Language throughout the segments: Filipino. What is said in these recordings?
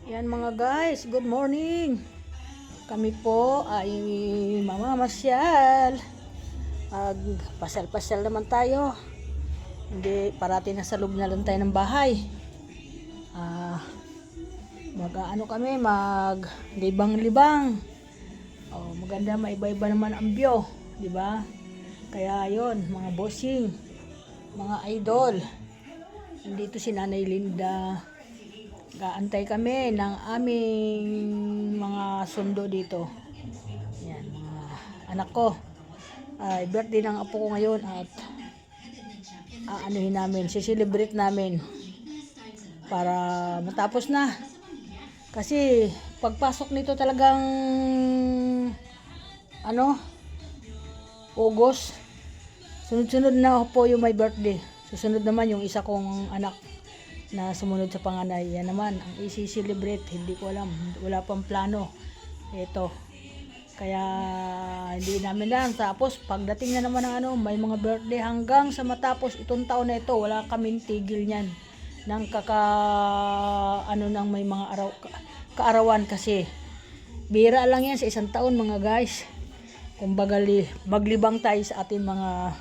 Yan mga guys, good morning. Kami po ay mamamasyal. Pasal-pasal naman tayo. Hindi parati nasa loob na lang tayo ng bahay. Kami, libang-libang. Maganda, maiba-iba naman ang view, di ba? Kaya yon, mga bossing, mga idol. Nandito si Nanay Linda. Gaantay kami ng aming mga sundo dito. Yan, mga anak ko. Birthday ng apo ko ngayon at celebrate namin para matapos na. Kasi pagpasok nito talagang August, sunod-sunod na po yung my birthday. Susunod naman yung isa kong anak na sumunod sa panganay. Yan naman ang i-celebrate. Hindi ko alam, wala pang plano ito, kaya hindi namin lang. Tapos pagdating na naman ng may mga birthday hanggang sa matapos itong taon na ito, wala kaming tigil niyan ng ng may mga kaarawan, kasi bira lang yan sa isang taon mga guys. Kumbaga maglibang tayo sa ating mga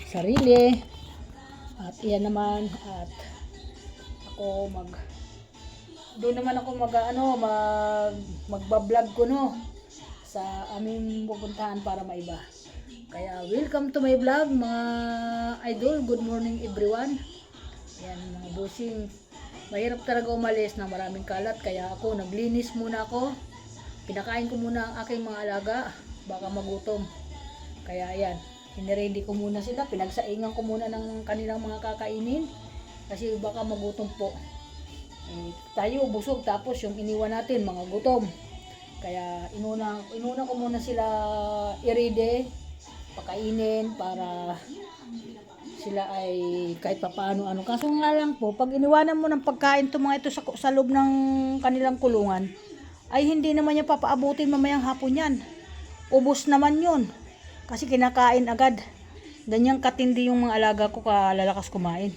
sarili. At iyan naman, at ako doon naman ako magbablog ko sa aming pupuntahan para maiba. Kaya welcome to my vlog mga idol. Good morning everyone. Yan mga bossing, mahirap talaga umalis na maraming kalat, kaya ako naglinis muna ako. Pinakain ko muna ang aking mga alaga, baka magutom. Kaya ayan, hiniready ko muna sila, pinagsaingan ko muna ng kanilang mga kakainin kasi baka magutom po. Tayo busog, tapos yung iniwan natin mga gutom. Kaya inuna ko muna sila i-ready, pakainin para sila ay kahit papaano. Kaso nga lang po, pag iniwanan mo ng pagkain itong mga ito sa loob ng kanilang kulungan, ay hindi naman niya papaabutin mamayang hapon yan. Ubos naman yun. Kasi kinakain agad. Ganyang katindi yung mga alaga ko, kalalakas kumain.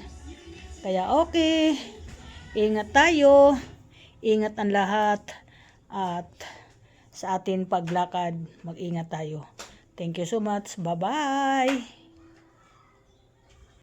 Kaya okay, ingat tayo, ingat ang lahat, at sa atin paglakad, mag-ingat tayo. Thank you so much. Bye-bye.